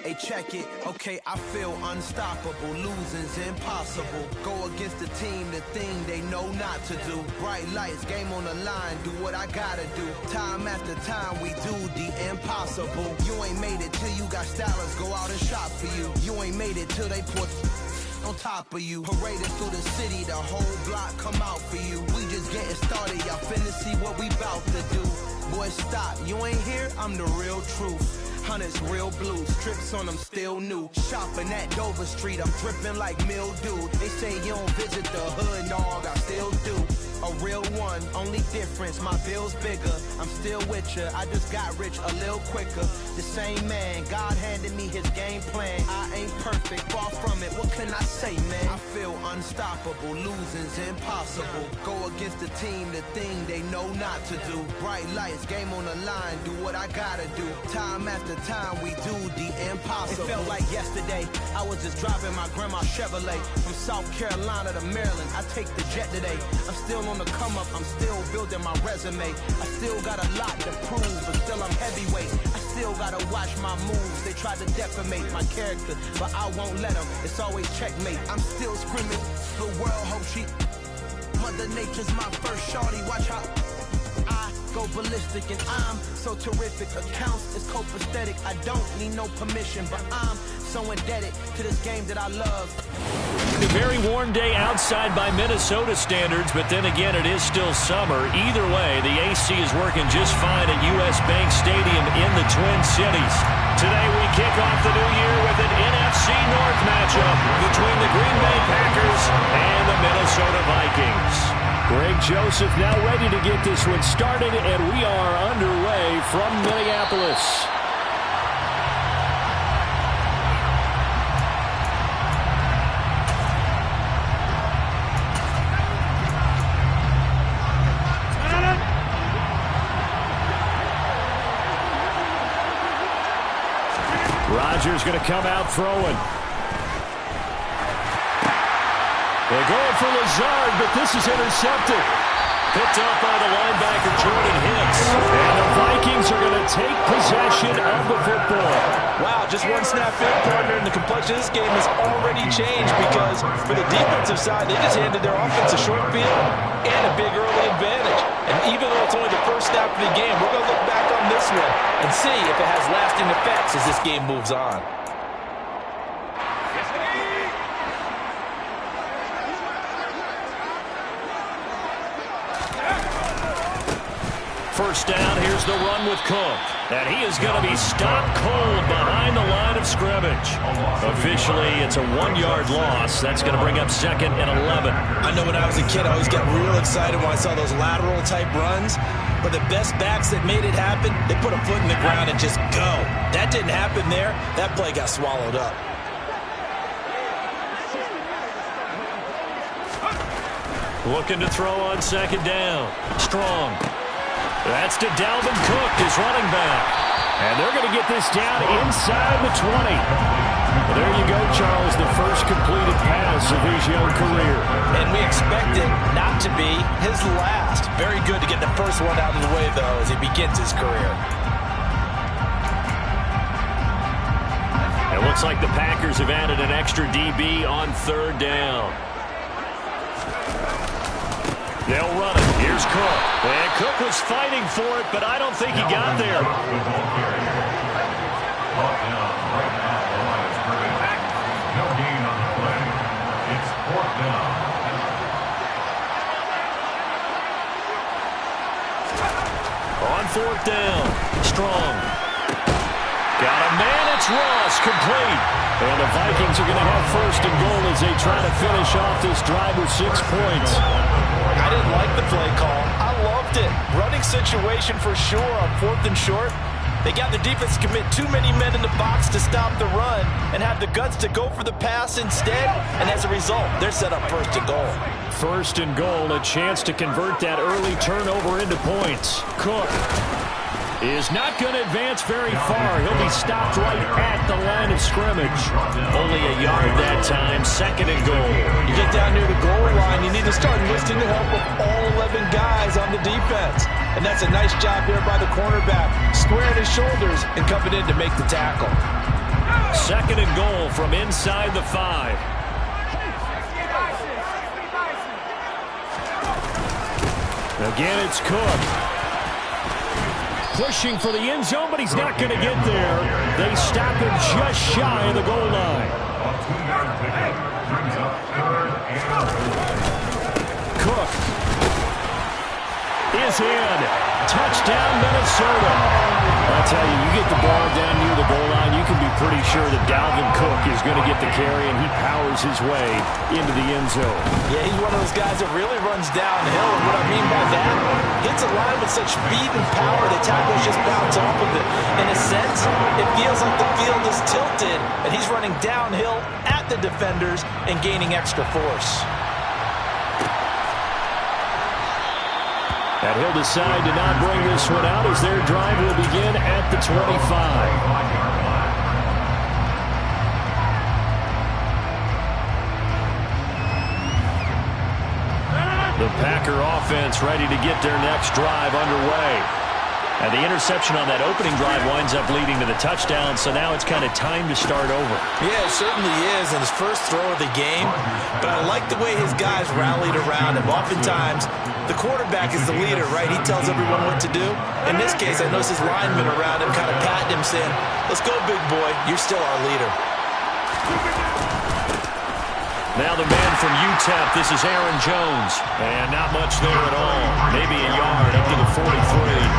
Hey, check it. Okay, I feel unstoppable. Losing's impossible. Go against the team, the thing they know not to do. Bright lights, game on the line, do what I gotta do. Time after time, we do the impossible. You ain't made it till you got stylists go out and shop for you. You ain't made it till they put on top of you. Parading through the city, the whole block come out for you. We just getting started, y'all finna see what we bout to do. Boy, stop, you ain't here, I'm the real truth. Hunters, real blues, strips on them still new. Shopping at Dover Street, I'm dripping like mildew. They say you don't visit the hood, dog, I still do. A real one, only difference, my bill's bigger. I'm still with ya, I just got rich a little quicker. The same man, God handed me his game plan. I ain't perfect, far from it, what can I say, man? I feel unstoppable, losing's impossible. Go against the team, the thing they know not to do. Bright lights, game on the line, do what I gotta do. Time after time, we do the impossible. It felt like yesterday, I was just driving my grandma's Chevrolet. From South Carolina to Maryland, I take the jet today. I'm still on the come up, I'm still building my resume. I still got a lot to prove, but still I'm heavyweight. I still gotta watch my moves. They try to defamate my character, but I won't let them. It's always checkmate. I'm still screaming, the world hope she. Mother Nature's my first shorty, watch how I go ballistic, and I'm so terrific. Accounts is copacetic. I don't need no permission, but I'm so indebted to this game that I love. A very warm day outside by Minnesota standards, but then again, it is still summer. Either way, the AC is working just fine at U.S. Bank Stadium in the Twin Cities. Today, we kick off the new year with an NFC North matchup between the Green Bay Packers and the Minnesota Vikings. Greg Joseph now ready to get this one started, and we are underway from Minneapolis. Rodgers going to come out throwing. They're going for Lazard, but this is intercepted. Picked up by the linebacker, Jordan Hicks. And the Vikings are going to take possession of the football. Wow, just one snap in, partner, and the complexion of this game has already changed because for the defensive side, they just handed their offense a short field and a big early advantage. And even though it's only the first snap of the game, we're going to look back on this one and see if it has lasting effects as this game moves on. First down, here's the run with Cook. And he is going to be stopped cold behind the line of scrimmage. Officially, it's a 1-yard loss. That's going to bring up 2nd and 11. I know when I was a kid, I always got real excited when I saw those lateral-type runs. But the best backs that made it happen, they put a foot in the ground and just go. That didn't happen there. That play got swallowed up. Looking to throw on 2nd down. Strong. That's to Dalvin Cook, his running back. And they're going to get this down inside the 20. Well, there you go, Charles, the first completed pass of his young career. And we expect it not to be his last. Very good to get the first one out of the way, though, as he begins his career. It looks like the Packers have added an extra DB on 3rd down. They'll run it. Here's Cook. And Cook was fighting for it, but I don't think he got there. No gain on the play. It's 4th down. On 4th down. Strong. Got a man. It's Ross. Complete. And the Vikings are going to have 1st and goal as they try to finish off this drive with 6 points. I didn't like the play call. I loved it. Running situation for sure on 4th and short. They got the defense to commit too many men in the box to stop the run and have the guts to go for the pass instead. And as a result, they're set up 1st and goal. 1st and goal, a chance to convert that early turnover into points. Cook is not going to advance very far. He'll be stopped right at the line of scrimmage. Only a yard that time, 2nd and goal. You get down near the goal line, you need to start enlisting the help of all 11 guys on the defense. And that's a nice job here by the cornerback, squaring his shoulders and coming in to make the tackle. Second and goal from inside the 5. Again, it's Cook. Pushing for the end zone, but he's not going to get there. They stop him just shy of the goal line. Cook is in. Touchdown, Minnesota. I tell you, you get the ball down near the goal line, you can be pretty sure that Dalvin Cook is going to get the carry, and he powers his way into the end zone. Yeah, he's one of those guys that really runs downhill. And what I mean by that, hits a line with such speed and power that tackles just bounce off of it. In a sense, it feels like the field is tilted, and he's running downhill at the defenders and gaining extra force. And he'll decide to not bring this one out as their drive will begin at the 25. The Packer offense ready to get their next drive underway. And the interception on that opening drive winds up leading to the touchdown, so now it's kind of time to start over. Yeah, it certainly is, and his first throw of the game. But I like the way his guys rallied around him. Oftentimes, the quarterback is the leader, right? He tells everyone what to do. In this case, I noticed his linemen around him kind of patting him, saying, "Let's go, big boy. You're still our leader." Now the man from UTEP, this is Aaron Jones. And not much there at all. Maybe a yard up to the 43.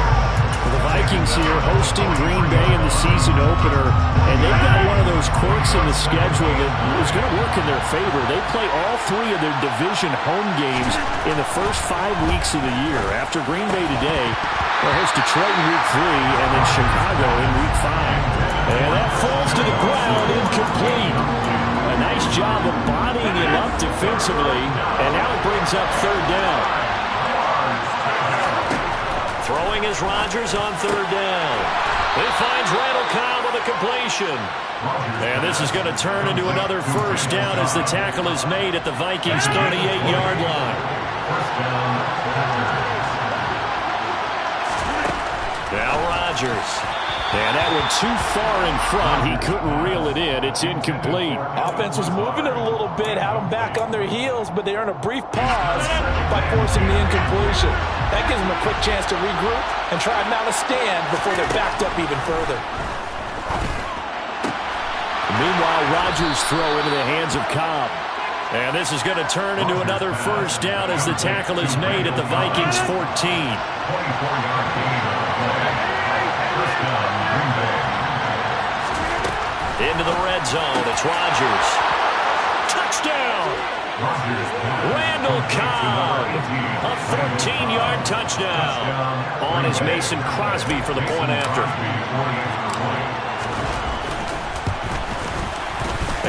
The Vikings here hosting Green Bay in the season opener, and they've got one of those quirks in the schedule that is going to work in their favor. They play all 3 of their division home games in the first 5 weeks of the year. After Green Bay today, they'll host Detroit in Week 3 and then Chicago in Week 5. And that falls to the ground, incomplete. A nice job of bodying him up defensively, and now it brings up third down. Throwing is Rodgers on third down. He finds Randall Cobb with a completion. And this is going to turn into another first down as the tackle is made at the Vikings' 38-yard line. Now Rodgers. And that one too far in front. He couldn't reel it in. It's incomplete. Offense was moving it a little bit, had them back on their heels, but they earn a brief pause by forcing the incompletion. That gives them a quick chance to regroup and try and mount a stand before they're backed up even further. Meanwhile, Rodgers' throw into the hands of Cobb. And this is going to turn into another first down as the tackle is made at the Vikings' 14. 24-yard gain on the play. First down, Green Bay. Into the red zone, it's Rodgers. Touchdown! Randall Cobb, a 14-yard touchdown on his Mason Crosby for the point after.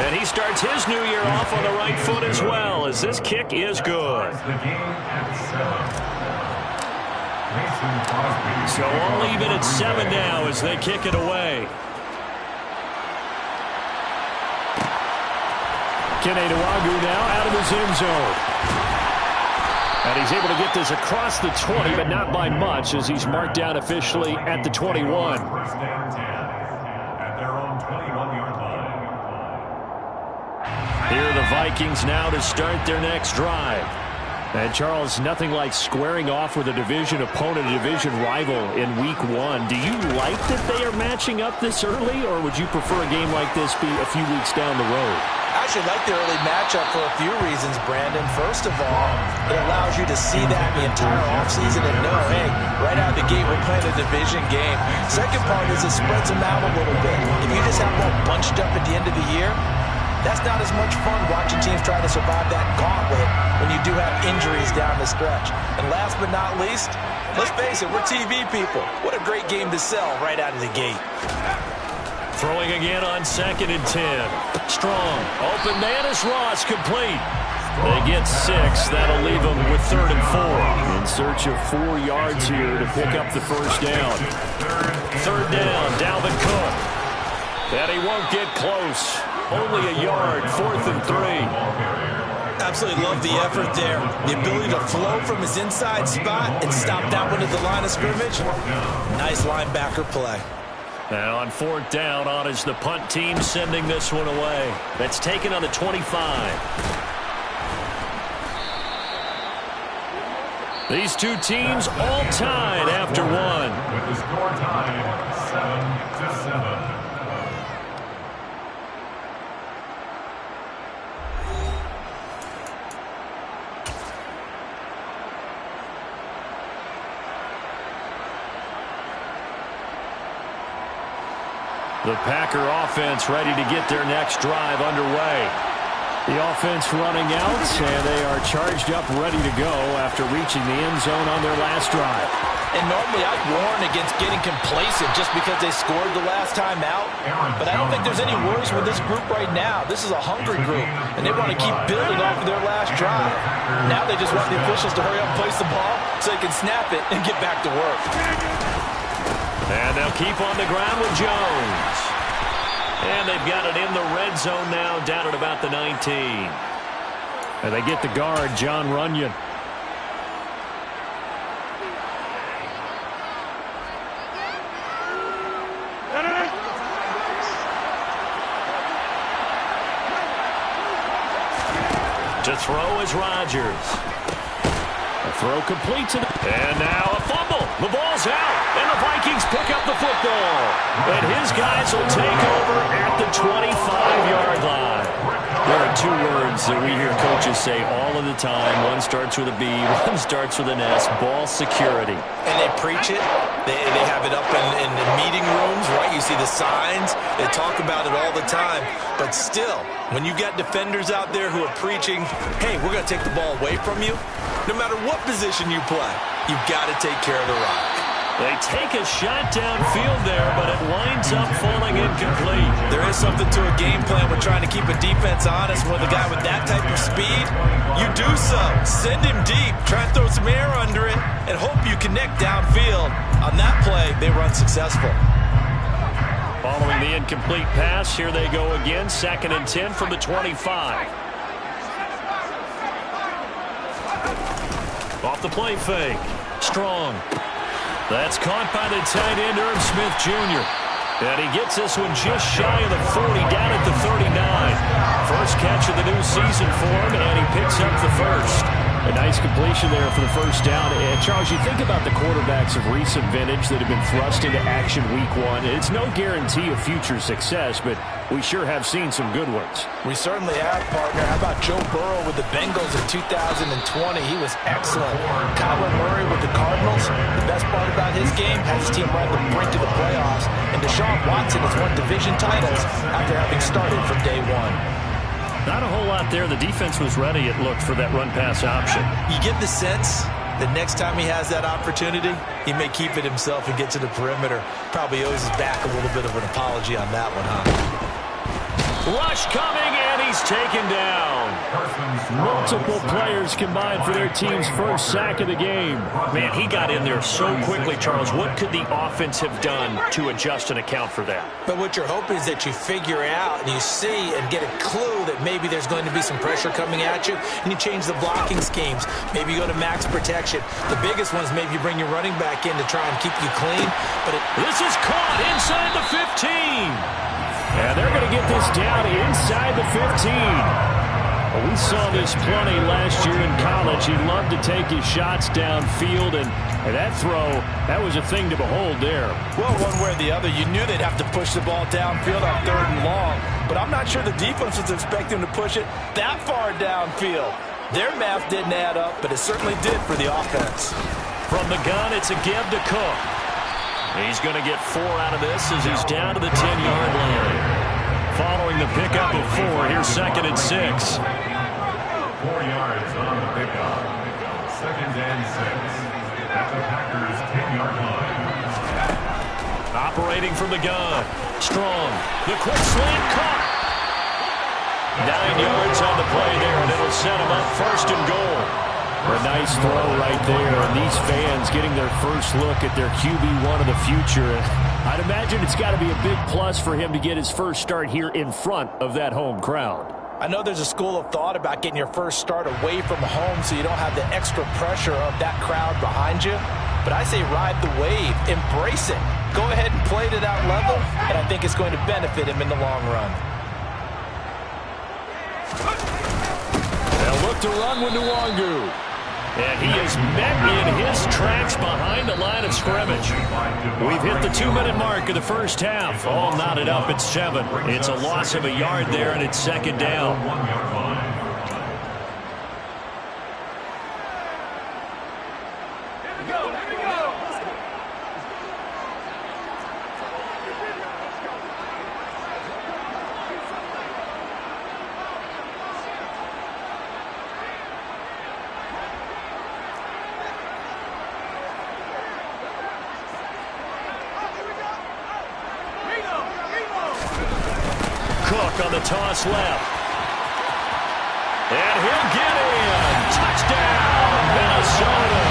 And he starts his new year off on the right foot as well, as this kick is good. So all even at 7 now as they kick it away. Keneduagu now out of his end zone. And he's able to get this across the 20, but not by much, as he's marked down officially at the 21. First down 10 at their own 21-yard line. Here are the Vikings now to start their next drive. And, Charles, nothing like squaring off with a division opponent, a division rival in Week 1. Do you like that they are matching up this early, or would you prefer a game like this be a few weeks down the road? I actually like the early matchup for a few reasons, Brandon. First of all, it allows you to see that the entire offseason and know, hey, right out of the gate, we're playing a division game. Second part is it spreads them out a little bit. If you just have them all bunched up at the end of the year, that's not as much fun watching teams try to survive that gauntlet when you do have injuries down the stretch. And last but not least, let's face it, we're TV people. What a great game to sell right out of the gate. Throwing again on 2nd and 10. Strong. Open man is Ross, complete. They get 6. That'll leave them with 3rd and 4. In search of 4 yards here to pick up the first down. 3rd down, Dalvin Cook. And he won't get close. Only a yard, 4th and 3. Absolutely love the effort there. The ability to flow from his inside spot and stop that one at the line of scrimmage. Nice linebacker play. And on fourth down, on is the punt team sending this one away. That's taken on the 25. These two teams all tied after one. With the score tied 7-7. The Packer offense ready to get their next drive underway. The offense running out, and they are charged up, ready to go after reaching the end zone on their last drive. And normally I'd warn against getting complacent just because they scored the last time out. But I don't think there's any worries with this group right now. This is a hungry group, and they want to keep building off of their last drive. Now they just want the officials to hurry up and place the ball so they can snap it and get back to work. And they'll keep on the ground with Jones. And they've got it in the red zone now, down at about the 19. And they get the guard, John Runyon. To throw is Rodgers. A throw complete to the... And now a fumble. The ball's out. And the Vikings pick up the football. And his guys will take over at the 25-yard line. There are two words that we hear coaches say all of the time. One starts with a B, one starts with an S. Ball security. And they preach it. They have it up in the meeting rooms, right? You see the signs. They talk about it all the time. But still, when you got defenders out there who are preaching, hey, we're going to take the ball away from you, no matter what position you play, you've got to take care of the rock. They take a shot downfield there, but it winds up falling incomplete. There is something to a game plan with trying to keep a defense honest. With a guy with that type of speed, you do so. Send him deep, try and throw some air under it, and hope you connect downfield. On that play, they run successful. Following the incomplete pass, here they go again. 2nd and 10 from the 25. Off the play fake. Strong. That's caught by the tight end, Irv Smith Jr. And he gets this one just shy of the 40, down at the 39. First catch of the new season for him, and he picks up the first. A nice completion there for the first down. And Charles, you think about the quarterbacks of recent vintage that have been thrust into action week one. It's no guarantee of future success, but we sure have seen some good ones. We certainly have, partner. How about Joe Burrow with the Bengals in 2020? He was excellent. Kyler Murray with the Cardinals. The best part about his game, has his team right on the brink of the playoffs. And Deshaun Watson has won division titles after having started from day one. Not a whole lot there. The defense was ready, it looked, for that run-pass option. You get the sense that next time he has that opportunity, he may keep it himself and get to the perimeter. Probably owes his back a little bit of an apology on that one, huh? Rush coming, and he's taken down. Multiple players combined for their team's first sack of the game. Man, he got in there so quickly, Charles. What could the offense have done to adjust and account for that? But what you're hoping is that you figure out and you see and get a clue that maybe there's going to be some pressure coming at you, and you change the blocking schemes. Maybe you go to max protection. The biggest one is maybe you bring your running back in to try and keep you clean. But this is caught inside the 15. And they're going to get this down inside the 15. Well, we saw this plenty last year in college. He loved to take his shots downfield, and that throw, that was a thing to behold there. Well, one way or the other, you knew they'd have to push the ball downfield on 3rd and long. But I'm not sure the defense was expecting to push it that far downfield. Their math didn't add up, but it certainly did for the offense. From the gun, it's a give to Cook. He's going to get 4 out of this as he's down to the 10-yard line. Following the pickup of 4, here's 2nd and 6. 4 yards on the pickup. 2nd and 6 at the Packers' 10-yard line. Operating from the gun. Strong. The quick slant caught. 9 yards on the play there, and it'll set him up 1st and goal. A nice throw right there, and these fans getting their first look at their QB1 of the future. I'd imagine it's got to be a big plus for him to get his first start here in front of that home crowd. I know there's a school of thought about getting your first start away from home so you don't have the extra pressure of that crowd behind you. But I say ride the wave, embrace it. Go ahead and play to that level, and I think it's going to benefit him in the long run. They'll look to run with Nwangu. And he is met in his tracks behind the line of scrimmage. We've hit the 2-minute mark of the first half. All knotted up at 7. It's a loss of a yard there, and it's second down. On the toss left. And he'll get in. Touchdown, Minnesota.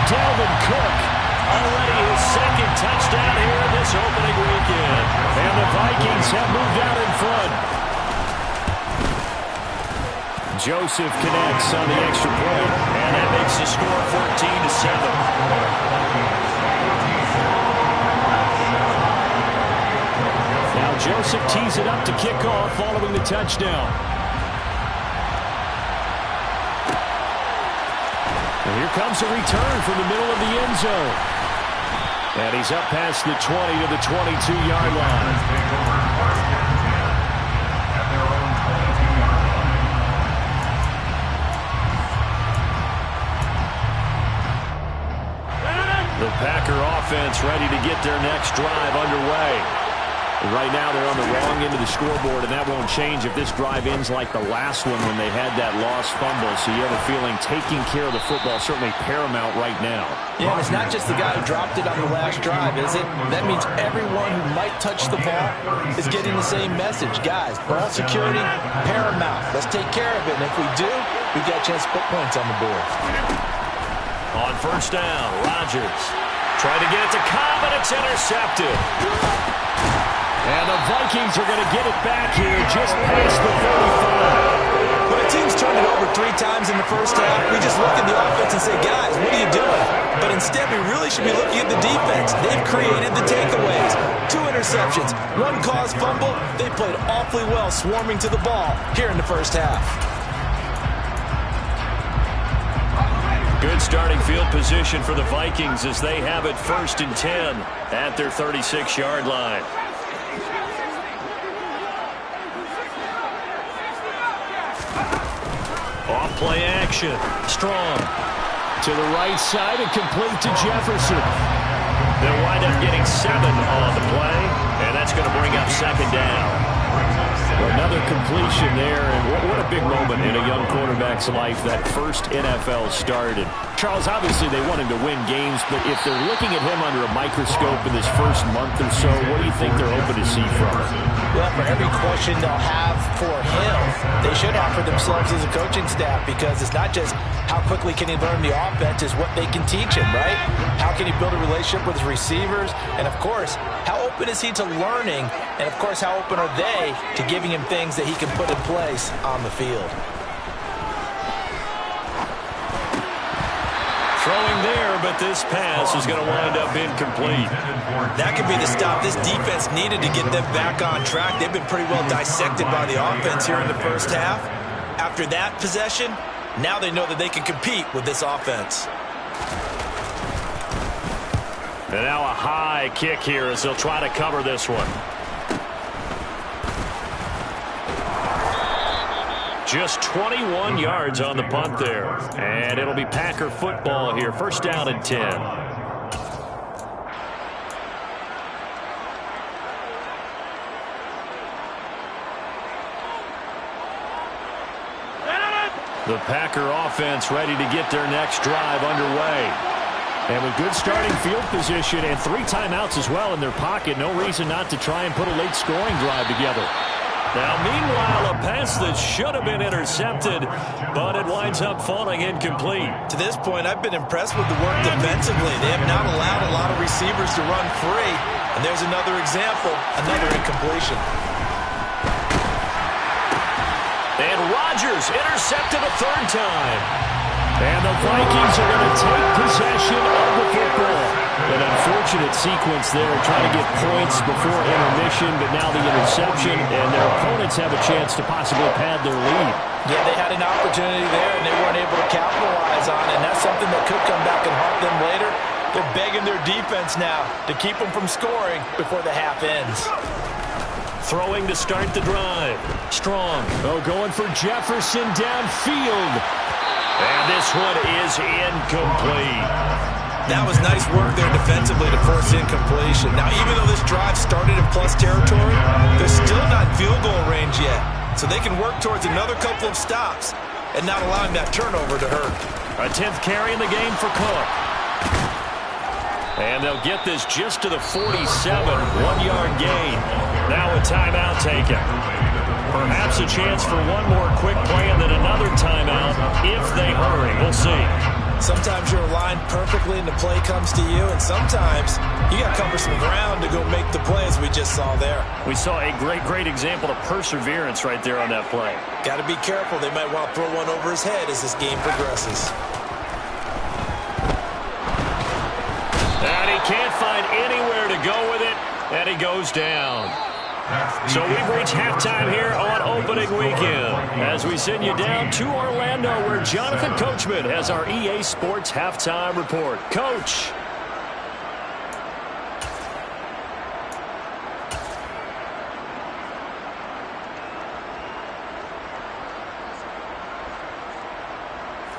Dalvin Cook already his second touchdown here this opening weekend. And the Vikings have moved out in front. Joseph connects on the extra point. And that makes the score 14-7. Joseph tees it up to kick off following the touchdown. And here comes a return from the middle of the end zone. And he's up past the 20 to the 22-yard line. The Packer offense ready to get their next drive underway. Right now, they're on the wrong end of the scoreboard, and that won't change if this drive ends like the last one when they had that lost fumble. So you have a feeling taking care of the football is certainly paramount right now. Yeah, and it's not just the guy who dropped it on the last drive, is it? That means everyone who might touch the ball is getting the same message. Guys, ball security, paramount. Let's take care of it, and if we do, we've got a chance to put points on the board. On first down, Rodgers trying to get it to Cobb, and it's intercepted. And the Vikings are going to get it back here just past the 35. When a team's turned it over 3 times in the first half, we just look at the offense and say, guys, what are you doing? But instead, we really should be looking at the defense. They've created the takeaways. 2 interceptions, 1 caused fumble. They played awfully well swarming to the ball here in the first half. Good starting field position for the Vikings as they have it 1st and 10 at their 36-yard line. Off play action. Strong. To the right side and complete to Jefferson. They'll wind up getting 7 on the play, and that's going to bring up second down. Another completion there, and what a big moment in a young quarterback's life, that first NFL start. And Charles, obviously they want him to win games, but if they're looking at him under a microscope in this first month or so, what do you think they're hoping to see from him? Well, for every question they'll have for him, they should offer themselves as a coaching staff, because it's not just how quickly can he learn the offense, is what they can teach him, right? How can he build a relationship with his receivers? And, of course, how open is he to learning? And, of course, how open are they to giving him things that he can put in place on the field? Throwing there, but this pass is going to wind up incomplete. That could be the stop this defense needed to get them back on track. They've been pretty well dissected by the offense here in the first half. After that possession, now they know that they can compete with this offense. And now a high kick here as they'll try to cover this one. Just 21 yards on the punt there. And it'll be Packer football here. First down and 10. The Packer offense ready to get their next drive underway. And with good starting field position and 3 timeouts as well in their pocket, no reason not to try and put a late scoring drive together. Now, meanwhile, a pass that should have been intercepted, but it winds up falling incomplete. To this point, I've been impressed with the work defensively. They have not allowed a lot of receivers to run free. And there's another example, another incompletion. And Rodgers intercepted a 3rd time. And the Vikings are going to take possession of the football. An unfortunate sequence there, trying to get points before intermission, but now the interception, and their opponents have a chance to possibly pad their lead. Yeah, they had an opportunity there, and they weren't able to capitalize on it, and that's something that could come back and haunt them later. They're begging their defense now to keep them from scoring before the half ends. Throwing to start the drive. Strong. Oh, going for Jefferson downfield. And this one is incomplete. That was nice work there defensively to force incompletion. Now, even though this drive started in plus territory, they're still not in field goal range yet. So they can work towards another couple of stops and not allowing that turnover to hurt. A 10th carry in the game for Cook. And they'll get this just to the 47, 1-yard gain. Now a timeout taken. Perhaps a chance for one more quick play and then another timeout if they hurry. We'll see. Sometimes you're aligned perfectly and the play comes to you, and sometimes you got to cover some ground to go make the play, as we just saw there. We saw a great example of perseverance right there on that play. Got to be careful. They might want to throw one over his head as this game progresses. And he can't find anywhere to go with it, and he goes down. So we've reached halftime here on opening weekend as we send you down to Orlando where Jonathan Coachman has our EA Sports halftime report. Coach.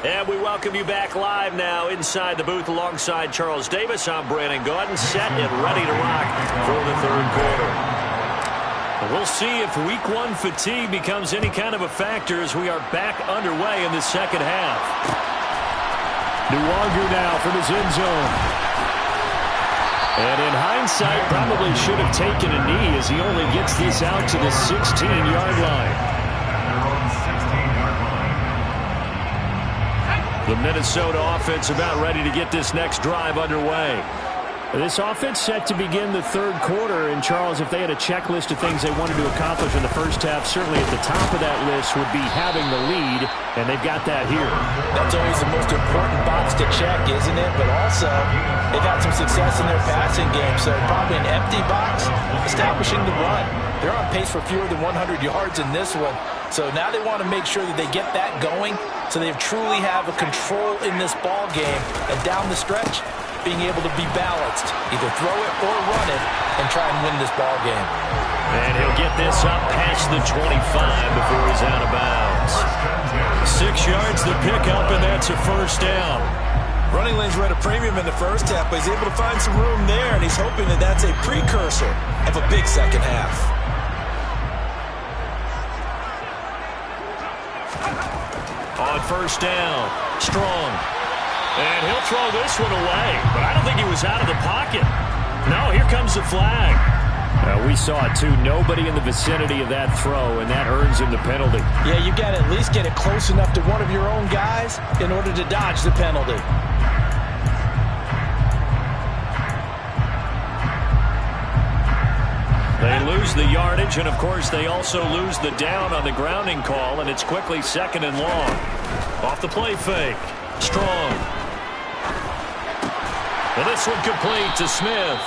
And we welcome you back live now inside the booth alongside Charles Davis. I'm Brandon Gaudin, set and ready to rock for the third quarter. We'll see if week one fatigue becomes any kind of a factor as we are back underway in the second half. Nwangu now from his end zone. And in hindsight, probably should have taken a knee as he only gets this out to the 16-yard line. The Minnesota offense about ready to get this next drive underway. This offense set to begin the third quarter, and Charles, if they had a checklist of things they wanted to accomplish in the first half, certainly at the top of that list would be having the lead, and they've got that here. That's always the most important box to check, isn't it? But also, they've had some success in their passing game, so probably an empty box, establishing the run. They're on pace for fewer than 100 yards in this one, so now they want to make sure that they get that going so they truly have a control in this ball game, and down the stretch, being able to be balanced, either throw it or run it, and try and win this ball game. And he'll get this up past the 25 before he's out of bounds. 6 yards the pickup, and that's a first down. Running lanes were at a premium in the first half, but he's able to find some room there, and he's hoping that that's a precursor of a big second half. On first down, Strong. And he'll throw this one away, but I don't think he was out of the pocket. No, here comes the flag. We saw it, too. Nobody in the vicinity of that throw, and that earns him the penalty. Yeah, you got to at least get it close enough to one of your own guys in order to dodge the penalty. They lose the yardage, and, of course, they also lose the down on the grounding call, and it's quickly second and long. Off the play fake. Strong. And this one complete to Smith.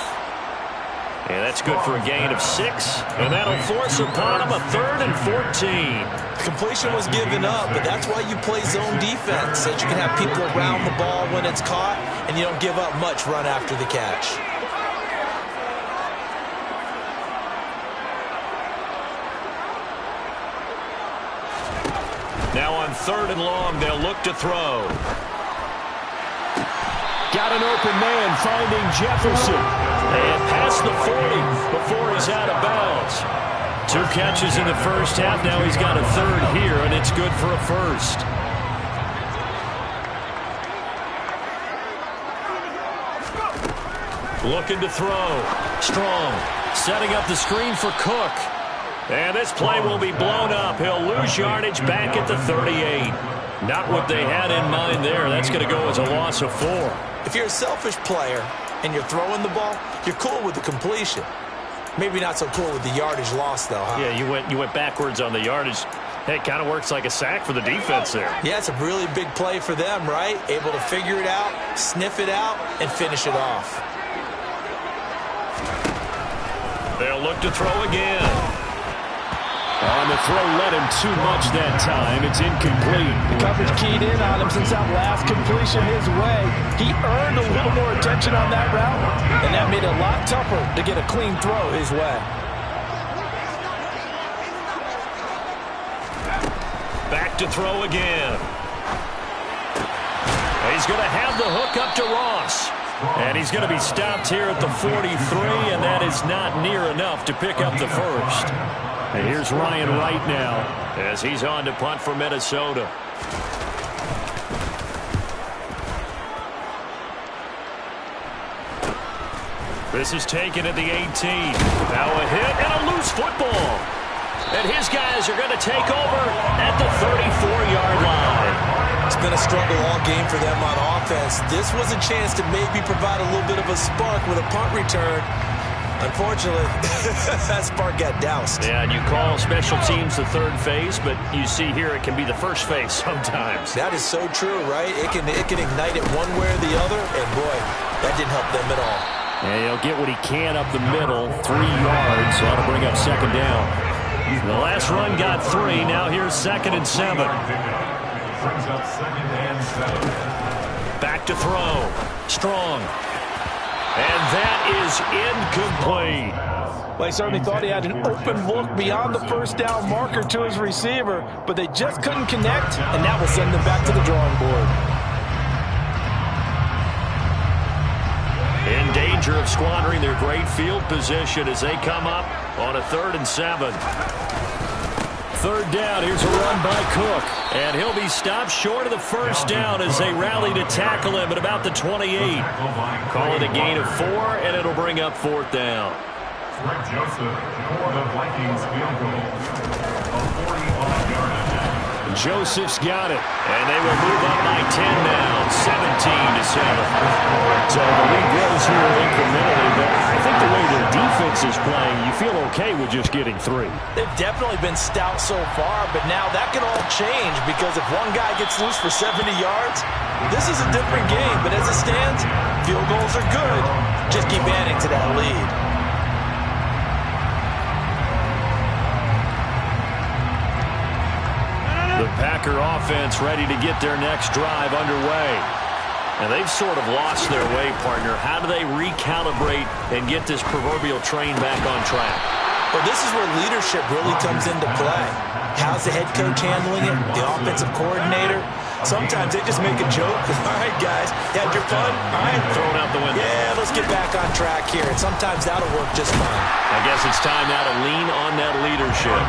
And that's good for a gain of 6. And that'll force upon him a 3rd and 14. Completion was given up, but that's why you play zone defense, so that you can have people around the ball when it's caught, and you don't give up much run after the catch. Now on 3rd and long, they'll look to throw. Got an open man finding Jefferson. And past the 40 before he's out of bounds. 2 catches in the first half. Now he's got a 3rd here, and it's good for a first. Looking to throw. Strong. Setting up the screen for Cook. And this play will be blown up. He'll lose yardage back at the 38. Not what they had in mind there. That's going to go as a loss of 4. If you're a selfish player and you're throwing the ball, you're cool with the completion. Maybe not so cool with the yardage loss, though, huh? Yeah, you went backwards on the yardage. Hey, it kind of works like a sack for the defense there. Yeah, it's a really big play for them, right? Able to figure it out, sniff it out, and finish it off. They'll look to throw again. On the throw, led him too much that time. It's incomplete. The coverage keyed in on him since that last completion his way. He earned a little more attention on that route, and that made it a lot tougher to get a clean throw his way. Back to throw again. He's going to have the hook up to Ross. And he's going to be stopped here at the 43, and that is not near enough to pick up the first. And here's Ryan Wright now as he's on to punt for Minnesota. This is taken at the 18. Now a hit and a loose football. And his guys are going to take over at the 34-yard line. It's been a struggle all game for them on offense. This was a chance to maybe provide a little bit of a spark with a punt return. Unfortunately, that spark got doused. Yeah, and you call special teams the third phase, but you see here it can be the first phase sometimes. That is so true, right? It can ignite it one way or the other, and boy, that didn't help them at all. And he'll get what he can up the middle, 3 yards, so that'll bring up second down. The last run got 3, now here's 2nd and 7. Brings up 2nd and 7. Back to throw. Strong. And that is incomplete. Well, he certainly thought he had an open look beyond the first down marker to his receiver, but they just couldn't connect, and that will send them back to the drawing board. In danger of squandering their great field position as they come up on a 3rd and 7. 3rd down, here's a run by Cook. And he'll be stopped short of the first down as they rally to tackle him at about the 28. Call it a gain of 4, and it'll bring up 4th down. Greg Joseph for the Vikings field goal. A 45-yard attempt. Joseph's got it. And they will move up by 10 now, 17-7. So the lead grows here incrementally, but I think the way their defense is playing, you feel okay with just getting 3. They've definitely been stout so far, but now that can all change because if one guy gets loose for 70 yards, this is a different game. But as it stands, field goals are good. Just keep adding to that lead. The Packer offense ready to get their next drive underway. And they've sort of lost their way, partner. How do they recalibrate and get this proverbial train back on track? Well, this is where leadership really comes into play. How's the head coach handling it? The offensive coordinator? Sometimes they just make a joke. All right, guys, you had your fun? All right. Thrown out the window. Yeah, let's get back on track here. And sometimes that'll work just fine. I guess it's time now to lean on that leadership.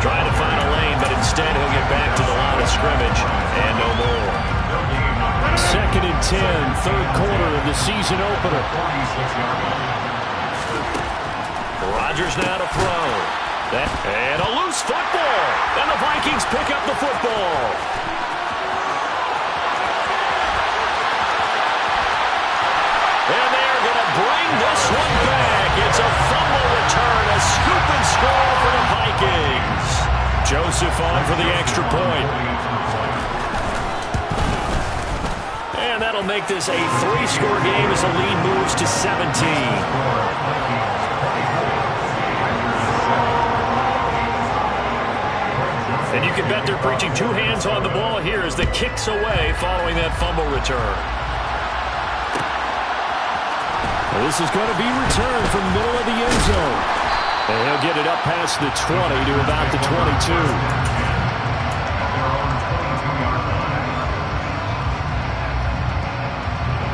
Trying to find a lane, but instead he'll get back to the line of scrimmage and no more. 2nd and 10, 3rd quarter of the season opener. Rodgers now to throw. And a loose football. And the Vikings pick up the football. And they're going to bring this one back. It's a fumble return, a scoop and score for the Vikings. Joseph on for the extra point. And that'll make this a 3-score game as the lead moves to 17. And you can bet they're preaching 2 hands on the ball here as the kick's away following that fumble return. Well, this is going to be returned from the middle of the end zone. And he'll get it up past the 20 to about the 22.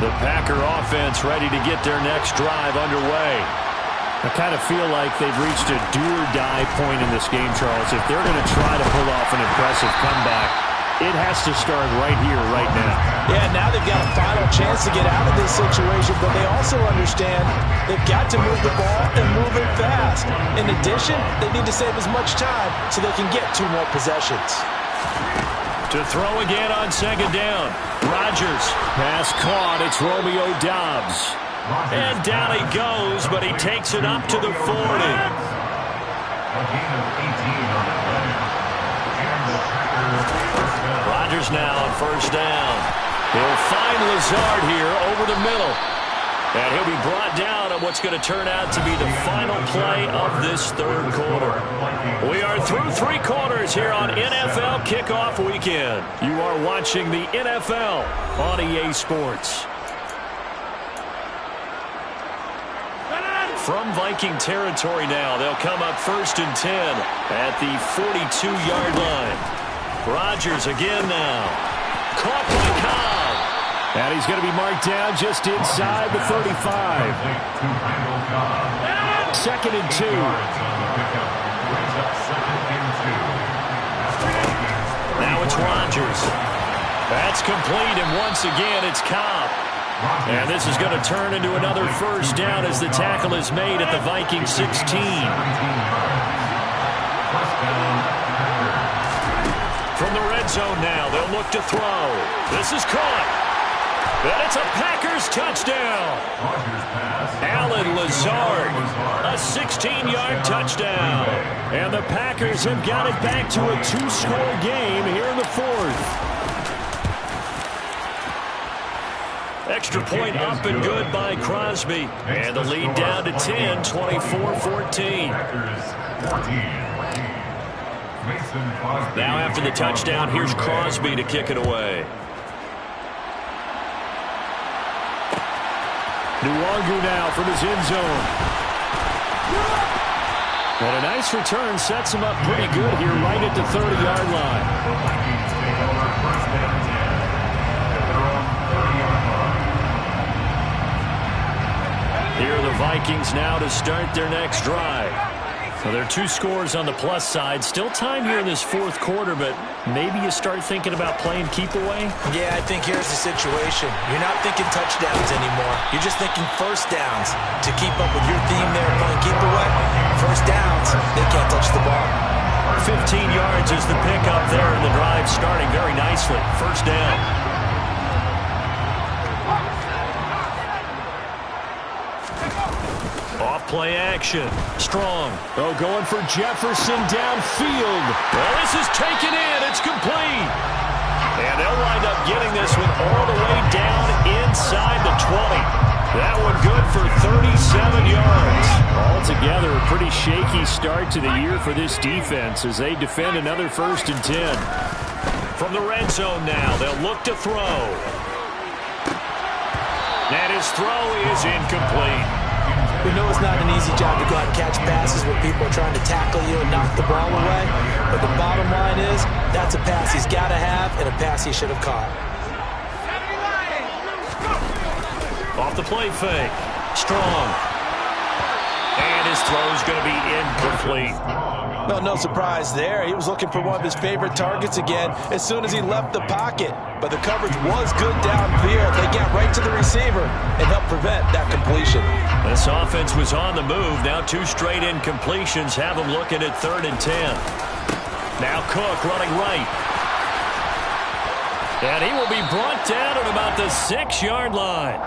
The Packer offense ready to get their next drive underway. I kind of feel like they've reached a do-or-die point in this game, Charles. If they're going to try to pull off an impressive comeback, it has to start right here, right now. Yeah, now they've got a final chance to get out of this situation, but they also understand they've got to move the ball and move it fast. In addition, they need to save as much time so they can get 2 more possessions. To throw again on 2nd down. Rodgers. Pass caught. It's Romeo Doubs. And down he goes, but he takes it up to the 40. A gain of 18 on the play. And the Packers first down. Rodgers now on 1st down. He'll find Lazard here over the middle. And he'll be brought down on what's going to turn out to be the final play of this third quarter. We are through 3 quarters here on NFL Kickoff Weekend. You are watching the NFL on EA Sports. From Viking territory now, they'll come up 1st and 10 at the 42-yard line. Rodgers again now. Caught by Cobb. And he's going to be marked down just inside the 35. 2nd and 2. Now it's Rodgers. That's complete, and once again it's Cobb. And this is going to turn into another first down as the tackle is made at the Viking 16. From the red zone now, they'll look to throw. This is caught. And it's a Packers touchdown. Allen Lazard, a 16-yard touchdown. And the Packers have got it back to a 2-score game here in the 4th. Extra point up and good by Crosby. And the lead down to 10, 24-14. Now after the touchdown, here's Crosby to kick it away. Nwangu now from his end zone. And a nice return sets him up pretty good here right at the 30-yard line. Here are the Vikings now to start their next drive. So there are 2 scores on the plus side. Still time here in this 4th quarter, but maybe you start thinking about playing keep away? Yeah, I think here's the situation. You're not thinking touchdowns anymore. You're just thinking first downs. To keep up with your theme there, playing keep away, first downs, they can't touch the ball. 15 yards is the pickup there, and the drive starting very nicely. First down. Off-play action. Strong. Oh, going for Jefferson downfield. Well, this is taken in. It's complete. And they'll wind up getting this one all the way down inside the 20. That one good for 37 yards. Altogether, a pretty shaky start to the year for this defense as they defend another 1st and 10. From the red zone now, they'll look to throw. And his throw is incomplete. We know it's not an easy job to go out and catch passes where people are trying to tackle you and knock the ball away. But the bottom line is, that's a pass he's got to have and a pass he should have caught. Off the play fake. Strong. And his throw's going to be incomplete. Well, no surprise there. He was looking for one of his favorite targets again as soon as he left the pocket. But the coverage was good downfield. They got right to the receiver and helped prevent that completion. This offense was on the move. Now 2 straight incompletions have them looking at 3rd and 10. Now Cook running right. And he will be brought down at about the 6-yard line.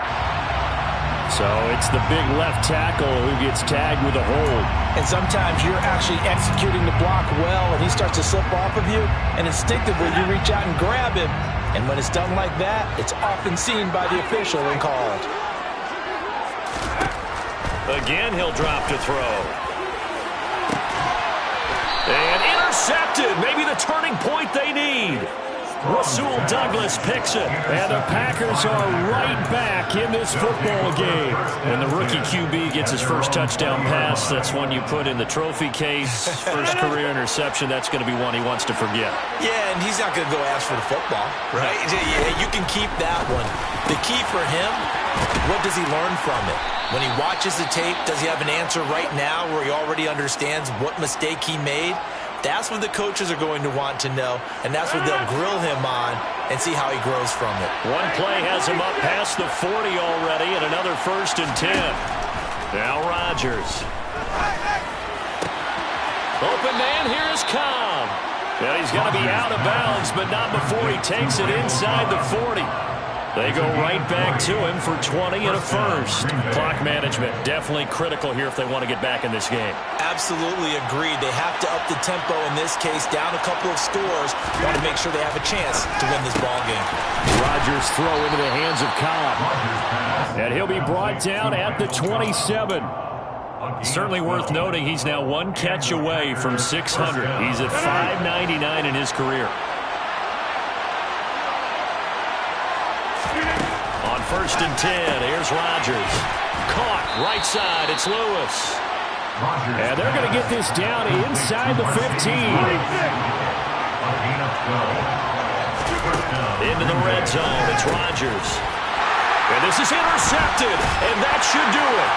So it's the big left tackle who gets tagged with a hold. And sometimes you're actually executing the block well, and he starts to slip off of you, and instinctively you reach out and grab him. And when it's done like that, it's often seen by the official and called. Again, he'll drop to throw. And intercepted. Maybe the turning point they need. Rasul Douglas picks it. And the Packers are right back in this football game. When the rookie QB gets his first touchdown pass, that's one you put in the trophy case. First career interception, that's going to be one he wants to forget. Yeah, and he's not going to go ask for the football, right? Yeah, you can keep that one. The key for him, what does he learn from it? When he watches the tape, does he have an answer right now where he already understands what mistake he made? That's what the coaches are going to want to know, and that's what they'll grill him on and see how he grows from it. One play has him up past the 40 already, and another 1st and 10. Now Rodgers. Open man, here is Cobb. And he's going to be out of bounds, but not before he takes it inside the 40. They go right back to him for 20 and a first. Clock management definitely critical here if they want to get back in this game. Absolutely agreed. They have to up the tempo in this case, down a couple of scores. Want to make sure they have a chance to win this ball game. Rodgers throw into the hands of Cobb. And he'll be brought down at the 27. Certainly worth noting he's now one catch away from 600. He's at 599 in his career. On 1st and 10, here's Rodgers. Caught, right side, it's Lewis. And they're going to get this down inside the 15. Into the red zone, it's Rodgers. And this is intercepted, and that should do it.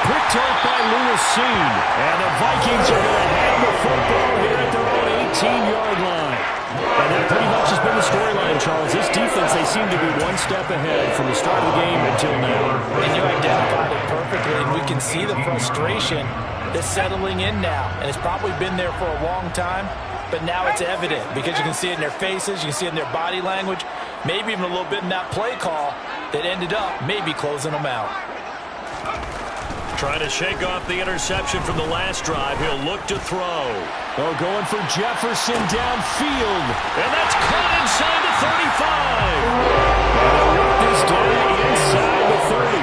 Picked off by Lewis Seen. And the Vikings are going to have the football here at their own 18-yard line. And that pretty much has been the storyline, Charles. This defense, they seem to be one step ahead from the start of the game until now. And you identified it perfectly, and we can see the frustration that's settling in now. And it's probably been there for a long time, but now it's evident because you can see it in their faces, you can see it in their body language, maybe even a little bit in that play call that ended up maybe closing them out. Trying to shake off the interception from the last drive. He'll look to throw. Oh, going for Jefferson downfield. And that's caught inside the 35. And they'll this down inside the 30.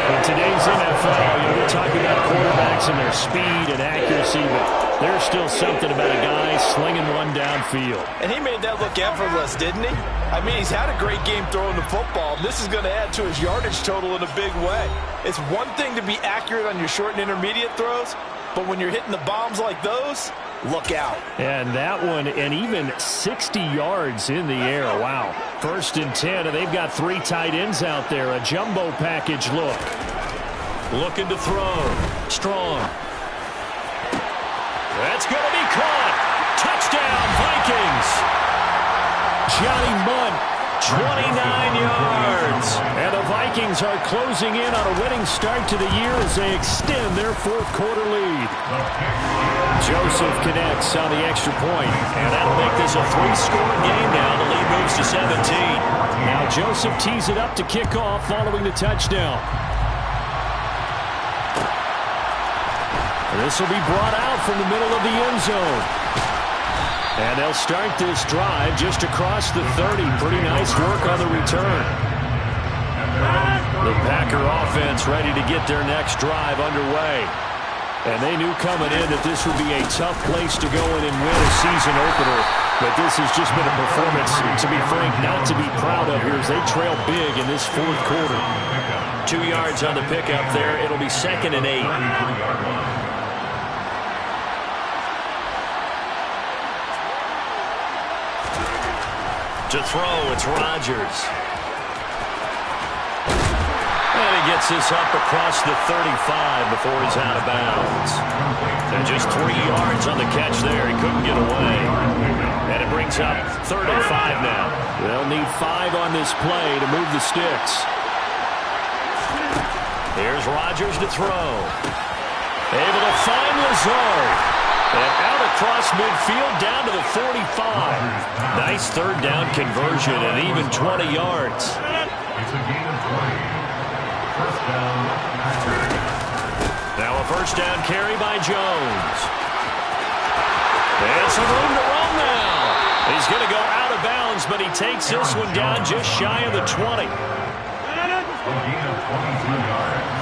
In today's NFL, we're talking about quarterbacks and their speed and accuracy, but there's still something about a guy slinging one downfield. And he made that look effortless, didn't he? I mean, he's had a great game throwing the football. This is going to add to his yardage total in a big way. It's one thing to be accurate on your short and intermediate throws, but when you're hitting the bombs like those, look out. And that one, and even 60 yards in the air. Wow. 1st and 10, and they've got 3 tight ends out there. A jumbo package look. Looking to throw. Strong. That's going to be caught. Touchdown, Vikings. Johnny Munt, 29 yards. And the Vikings are closing in on a winning start to the year as they extend their 4th quarter lead. Joseph connects on the extra point, and that'll make this a 3-score game now. The lead moves to 17. Now Joseph tees it up to kick off following the touchdown. This will be brought out from the middle of the end zone. And they'll start this drive just across the 30. Pretty nice work on the return. The Packer offense ready to get their next drive underway. And they knew coming in that this would be a tough place to go in and win a season opener. But this has just been a performance, to be frank, not to be proud of here as they trail big in this 4th quarter. 2 yards on the pickup there. It'll be 2nd and 8. To throw, it's Rodgers. And he gets this up across the 35 before he's out of bounds. And just 3 yards on the catch there. He couldn't get away. And it brings up 3rd and 5 now. They'll need 5 on this play to move the sticks. Here's Rodgers to throw. Able to find Lazard. And out across midfield down to the 45. Nice 3rd down conversion and even 20 yards. It's a gain of 20. First down, Packers. Now a 1st down carry by Jones. And some room to run now. He's going to go out of bounds, but he takes this one down just shy of the 20. A gain of 22 yards.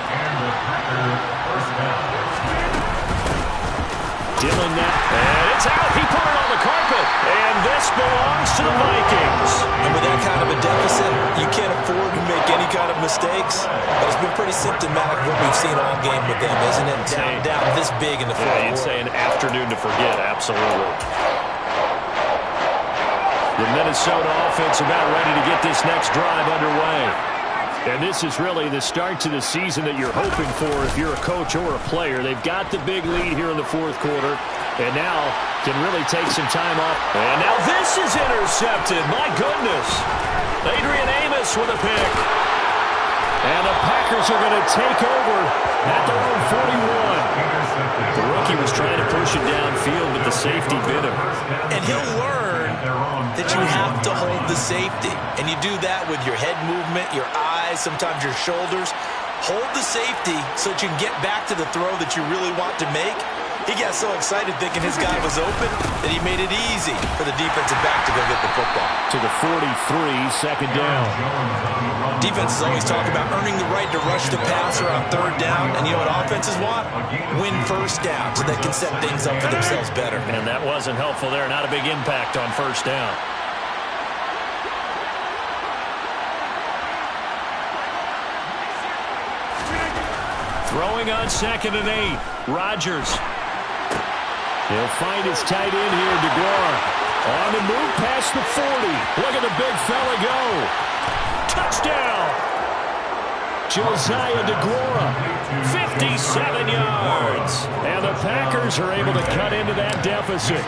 And the Packers first down. Dylan now. And it's out. He put it on the carpet. And this belongs to the Vikings. And with that kind of a deficit, you can't afford to make any kind of mistakes. But it's been pretty symptomatic of what we've seen all game with them, isn't it? Down this big in the 4th quarter. You'd say an afternoon to forget. Absolutely. The Minnesota offense about ready to get this next drive underway. And this is really the start to the season that you're hoping for if you're a coach or a player. They've got the big lead here in the 4th quarter, and now can really take some time off. And now this is intercepted. My goodness. Adrian Amos with a pick. And the Packers are going to take over at their own 41. The rookie was trying to push it downfield, but the the safety bit him. And he'll learn that you have to hold the safety. And you do that with your head movement, your eyes, sometimes your shoulders. Hold the safety so that you can get back to the throw that you really want to make. He got so excited thinking his guy was open that he made it easy for the defensive back to go get the football. To the 43, second down. Defenses always talk about earning the right to rush the passer on third down. And you know what offenses want? Win first down so they can set things up for themselves better. And that wasn't helpful there. Not a big impact on first down. Throwing on 2nd and 8. Rodgers. He'll find his tight end here, DeGuara. On the move past the 40. Look at the big fella go. Touchdown! Josiah DeGuara. 57 yards. And the Packers are able to cut into that deficit.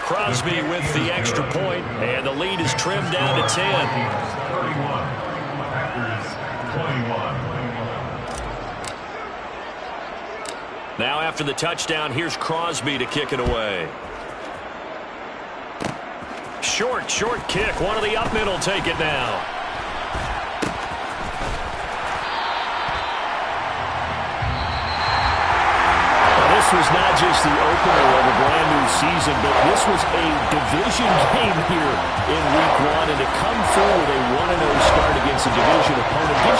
Crosby with the extra point, and the lead is trimmed down to 10. Now after the touchdown, here's Crosby to kick it away. Short kick. One of the up middle take it now. This was not just the opener of a brand new season, but this was a division game here in Week 1. And to come through with a 1-0 start against a division opponent gives